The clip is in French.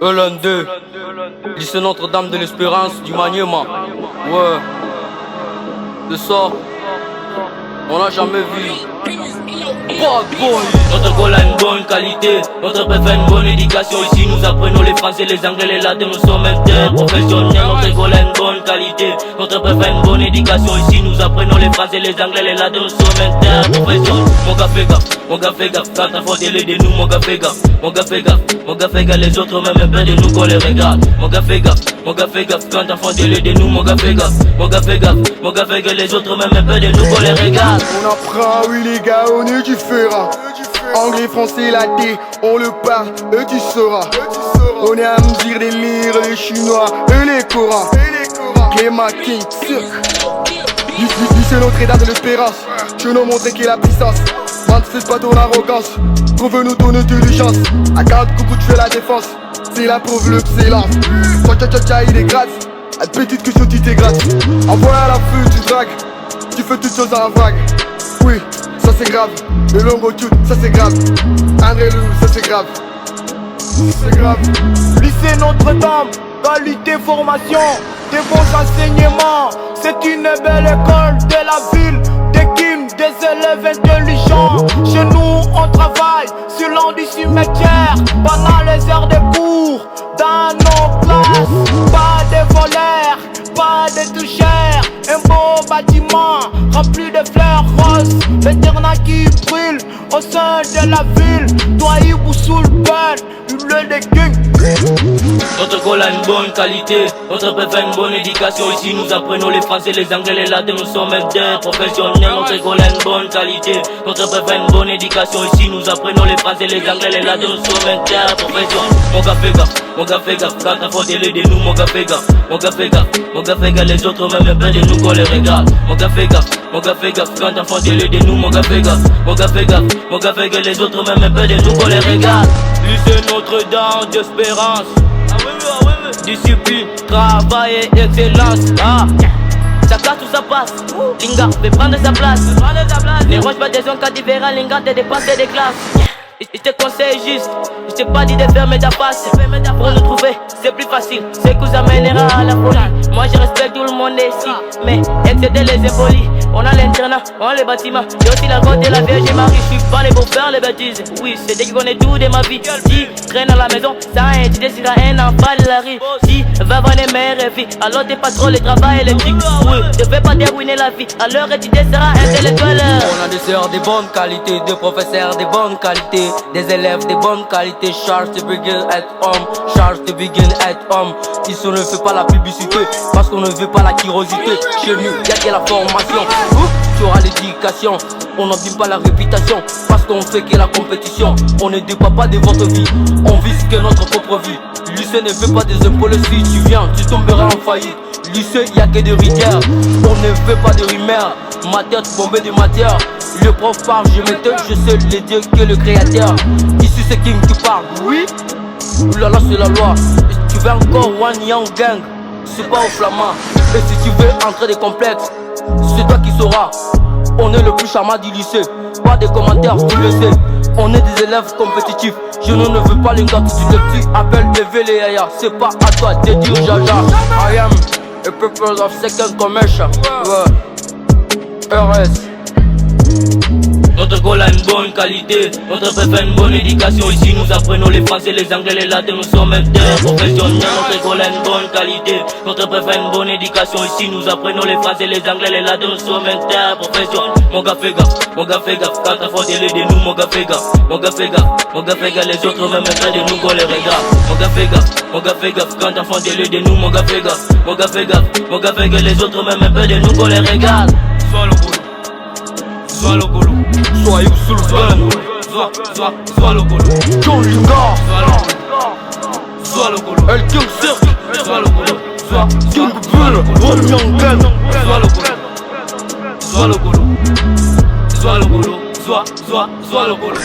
ELN2, lycée Notre-Dame de l'Espérance du Maniema. Ouais, c'est ça, on n'a jamais vu. Bad boy. Notre école a une bonne qualité, notre père fait une bonne éducation. Ici nous apprenons les français, les anglais, les latins, nous sommes interprofessionnels. Notre école a une bonne qualité, notre père fait une bonne éducation. Ici nous apprenons les français, les anglais, les latins, nous sommes interprofessionnels. Mon gars fait gaffe, mon gars fait gaffe, quand t'as faute de nous, mon gars fait gaffe, mon gars fait gaffe, mon gars fait gaffe, les autres même un peu de nous qu'on les regarde. Mon gars fait gaffe, mon gars fait gaffe, quand t'as faute de nous, mon gars fait gaffe, mon gars fait gaffe, mon gars fait gaffe, les autres même un peu de nous qu'on les regarde. On apprend, oui les gars, on est différents. Anglais, français, latin, on le parle, eux tu sauras. On est à mesure de lire les chinois et les corans. Clément King, lycée Notre-Dame de l'Espérance. Je nous montrer qui est la puissance. Manifeste pas ton arrogance, prouve-nous ton intelligence. À 40 coups tu fais la défense, c'est la prouve l'excellence. Toi tcha il est grave, à petite question tu t'égrates. Envoie à la feu tu dragues, tu fais toutes choses en vague. Oui, ça c'est grave, le longitude, ça c'est grave. André Lou, ça c'est grave. C'est grave. Lycée Notre-Dame, qualité formation, des bons enseignements. C'est une belle école de la ville, des kings, des élèves intelligents. Chez nous on travaille sur l'an du cimetière, pendant les heures de cours, dans nos classes. Pas de voleurs, pas de toucheurs, un beau bâtiment rempli de fleurs roses. L'internat qui brûle au sein de la ville, Doyibou sous le bed, le des kings. Notre école a une bonne qualité, notre père fait une bonne éducation. Ici nous apprenons les français, les anglais, les latins, nous sommes interprofessionnels. Notre école a une bonne qualité, notre père fait une bonne éducation. Ici nous apprenons les français, les anglais, les latins, nous sommes interprofessionnels. Mon gars fait gaffe, mon gars fait gaffe, quand t'as faute de nous, mon gars fait gaffe, mon gars fait gaffe, mon gars fait gaffe, les autres même un peu de nous qu'on les regarde. Mon gars fait gaffe, mon gars fait gaffe, quand t'as faute de nous, mon gars fait gaffe, mon gars fait gaffe, mon gars fait gaffe, les autres même un peu de nous qu'on les regarde. Lycée Notre-Dame d'Espérance. Discipline, travail et excellence. Ça casse ou ça passe. Linga fait prendre sa place. Ne range pas des zones quand tu verras Linga te dépasser des classes. Je te conseille juste, je t'ai pas dit de fermer ta face. Pour nous trouver, c'est plus facile, c'est que vous amènera à la folie. Moi je respecte tout le monde ici, mais excéder les impolis. On a l'internat, on a les bâtiments, y'a aussi la côte de la Vierge Marie. Je suis pas né pour faire les bêtises, oui, c'est dès qu'il connaît tout de ma vie. Si traîne à la maison, sans étudier sur un enfant de la rue. Si va voir les mères et filles, alors t'es pas trop le travail électrique. Oui, ne fais pas déruiner la vie, alors étudier sera intellectuel. On a des sœurs de bonne qualité, des professeurs de bonne qualité, des élèves de bonne qualité. Charge to begin at home, charge to begin at home. Ici on ne fait pas la publicité, parce qu'on ne veut pas la curiosité. Chez nous, y'a que la formation. Tu auras l'éducation, on n'abîme pas la réputation, parce qu'on fait que la compétition. On ne dépend pas de votre vie, on vise que notre propre vie. Lycée ne fait pas des impôts, si tu viens, tu tomberas en faillite. Lycée, y'a que des rigueurs, on ne fait pas de rumeurs. Ma tête bombée de matière, le prof parle, je m'éteins, je sais les dieux que le créateur. Ici c'est King qui parle, oui. Oulala c'est la loi, si tu veux encore one young gang, c'est pas au flamand. Et si tu veux entrer des complexes, c'est toi qui sauras. On est le plus charmant du lycée, pas de commentaires, tu le sais. On est des élèves compétitifs, je ne veux pas les gars tout de petit. Appelle lever les yaya, c'est pas à toi de dire jaja. I am a purpose of second commercial, ouais. RS. Notre école a une bonne qualité, notre père fait une bonne éducation. Ici nous apprenons les français, les anglais, les latins, nous sommes interprofessionnels. Notre école a une bonne qualité, notre père fait une bonne éducation. Ici nous apprenons les français, les anglais, les latins, nous sommes interprofessionnels. Mon gars fait gaffe, mon gars fait gaffe, quand t'as faute de nous, mon gars fait gaffe, mon gars fait gaffe, mon gars fait gaffe, les autres même un peu de nous qu'on les regarde. Mon gars fait gaffe, mon gars fait gaffe, quand t'as faute de nous, mon gars fait gaffe, mon gars fait gaffe, mon gars fait gaffe, les autres même un peu de nous qu'on les regarde. Sois le boulot, soyez sous le boulot, sois le boulot. John Linga, sois le boulot. El King Cirque, sois le boulot. King Bull, One Young Gang, sois le boulot. Sois le boulot, sois le boulot, sois le boulot.